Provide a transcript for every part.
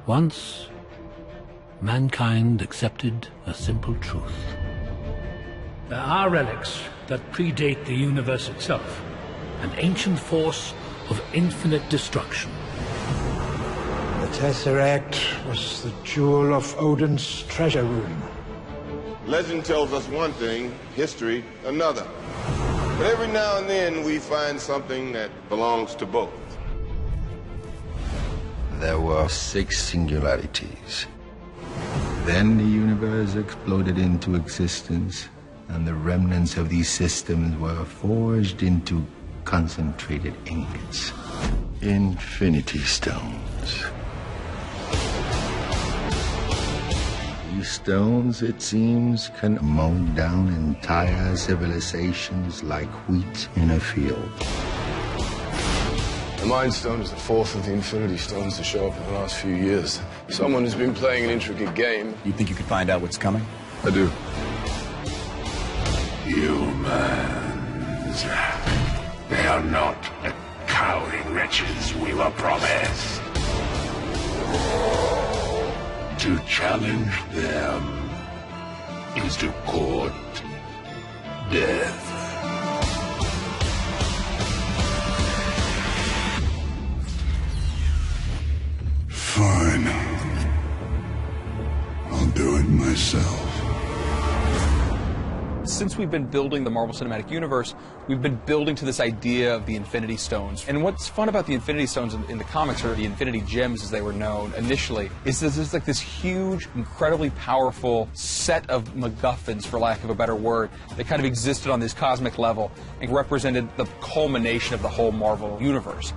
Once, mankind accepted a simple truth. There are relics that predate the universe itself, an ancient force of infinite destruction. The Tesseract was the jewel of Odin's treasure room. Legend tells us one thing, history another. But every now and then we find something that belongs to both. There were 6 singularities. Then the universe exploded into existence, and the remnants of these systems were forged into concentrated ingots. Infinity stones. These stones, it seems, can mow down entire civilizations like wheat in a field. The Mind Stone is the 4th of the Infinity Stones to show up in the last few years. Someone has been playing an intricate game. You think you could find out what's coming? I do. Humans. They are not the cowering wretches we were promised. To challenge them is to court death. Fine. I'll do it myself. Since we've been building the Marvel Cinematic Universe, we've been building to this idea of the Infinity Stones. And what's fun about the Infinity Stones in the comics, or the Infinity Gems as they were known initially, is there's like this huge, incredibly powerful set of MacGuffins, for lack of a better word, that kind of existed on this cosmic level and represented the culmination of the whole Marvel Universe.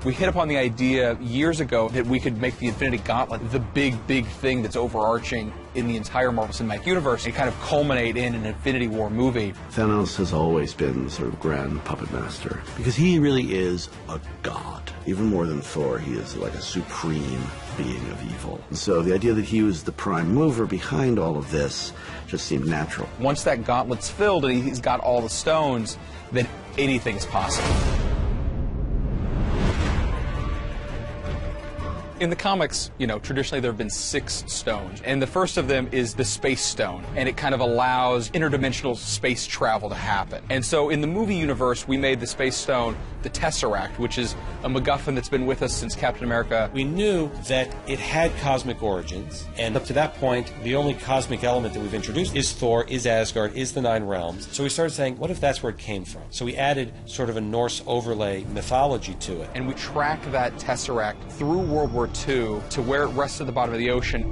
We hit upon the idea years ago that we could make the Infinity Gauntlet the big thing that's overarching in the entire Marvel Cinematic Universe and kind of culminate in an Infinity War movie. Thanos has always been sort of grand puppet master because he really is a god. Even more than Thor, he is like a supreme being of evil. And so the idea that he was the prime mover behind all of this just seemed natural. Once that gauntlet's filled and he's got all the stones, then anything's possible. In the comics, you know, traditionally there have been 6 stones, and the first of them is the Space Stone, and it kind of allows interdimensional space travel to happen. And so in the movie universe, we made the Space Stone the Tesseract, which is a MacGuffin that's been with us since Captain America. We knew that it had cosmic origins, and up to that point, the only cosmic element that we've introduced is Thor, is Asgard, is the 9 realms. So we started saying, what if that's where it came from? So we added sort of a Norse overlay mythology to it. And we tracked that Tesseract through World War II to where it rests at the bottom of the ocean.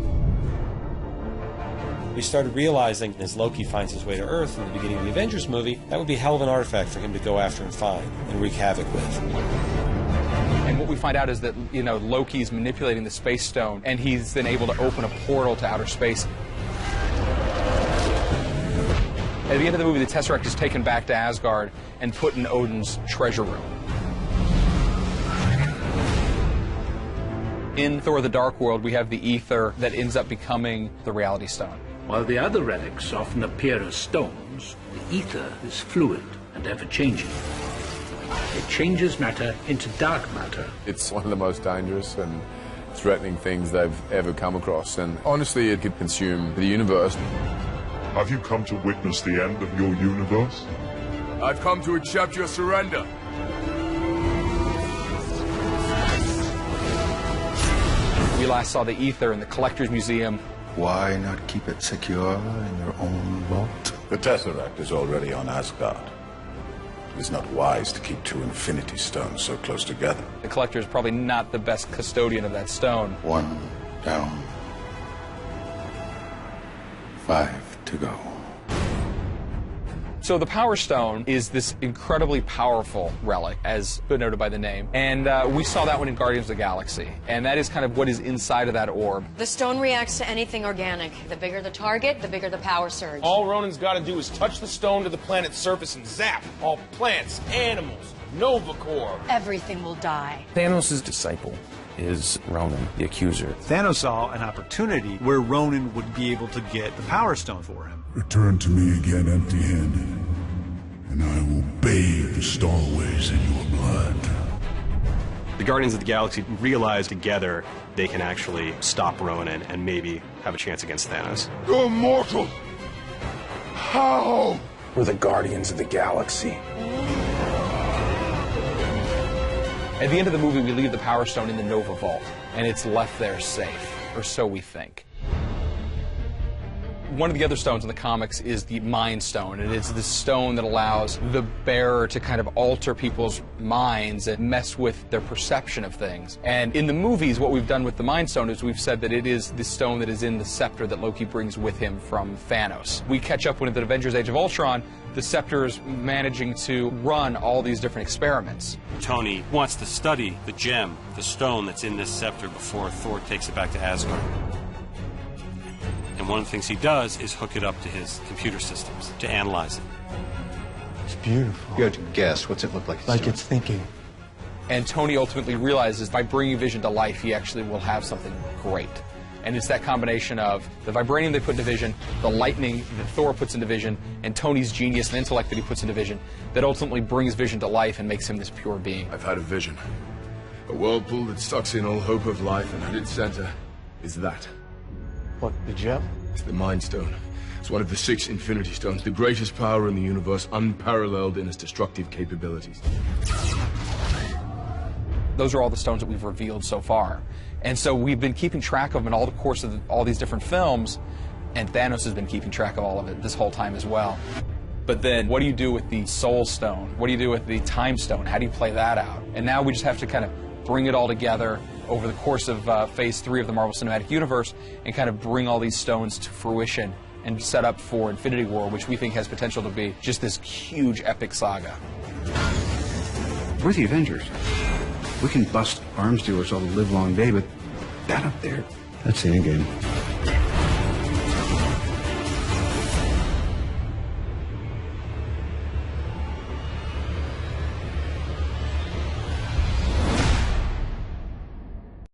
We started realizing, as Loki finds his way to Earth in the beginning of the Avengers movie, that would be a hell of an artifact for him to go after and find and wreak havoc with. And what we find out is that, you know, Loki's manipulating the Space Stone, and he's then able to open a portal to outer space. At the end of the movie, the Tesseract is taken back to Asgard and put in Odin's treasure room. In Thor the Dark World, we have the ether that ends up becoming the Reality Stone. While the other relics often appear as stones, the ether is fluid and ever-changing. It changes matter into dark matter. It's one of the most dangerous and threatening things they've ever come across, and honestly, it could consume the universe. Have you come to witness the end of your universe? I've come to accept your surrender. We last saw the ether in the Collector's Museum. Why not keep it secure in your own vault? The Tesseract is already on Asgard. It is not wise to keep 2 Infinity Stones so close together. The Collector is probably not the best custodian of that stone. 1 down. 5 to go. So the Power Stone is this incredibly powerful relic, as noted by the name. And we saw that one in Guardians of the Galaxy. And that is kind of what is inside of that orb. The stone reacts to anything organic. The bigger the target, the bigger the power surge. All Ronin's got to do is touch the stone to the planet's surface and zap all plants, animals, Nova Corps. Everything will die. Thanos' disciple is Ronin, the accuser. Thanos saw an opportunity where Ronin would be able to get the Power Stone for him. Return to me again empty-handed, and I will bathe the Starways in your blood. The Guardians of the Galaxy realize together they can actually stop Ronan and maybe have a chance against Thanos. You're mortal! How? We're the Guardians of the Galaxy. At the end of the movie, we leave the Power Stone in the Nova Vault, and it's left there safe, or so we think. One of the other stones in the comics is the Mind Stone, and it's the stone that allows the bearer to kind of alter people's minds and mess with their perception of things. And in the movies, what we've done with the Mind Stone is we've said that it is the stone that is in the scepter that Loki brings with him from Thanos. We catch up when at the Avengers Age of Ultron, the scepter is managing to run all these different experiments. Tony wants to study the gem, the stone that's in this scepter before Thor takes it back to Asgard. And one of the things he does is hook it up to his computer systems to analyze it. It's beautiful. You have to guess. What's it look like? Like it's thinking. And Tony ultimately realizes by bringing Vision to life, he actually will have something great. And it's that combination of the vibranium they put into Vision, the lightning that Thor puts into Vision, and Tony's genius and intellect that he puts into Vision that ultimately brings Vision to life and makes him this pure being. I've had a vision. A whirlpool that sucks in all hope of life, and at its center is that. What, the gem? It's the Mind Stone. It's one of the 6 Infinity Stones, the greatest power in the universe, unparalleled in its destructive capabilities. Those are all the stones that we've revealed so far. And so we've been keeping track of them in all the course of all these different films, and Thanos has been keeping track of all of it this whole time as well. But then what do you do with the Soul Stone? What do you do with the Time Stone? How do you play that out? And now we just have to kind of bring it all together over the course of Phase 3 of the Marvel Cinematic Universe and kind of bring all these stones to fruition and set up for Infinity War, which we think has potential to be just this huge epic saga. We're the Avengers. We can bust arms dealers all the live long day, but that up there, that's the end game.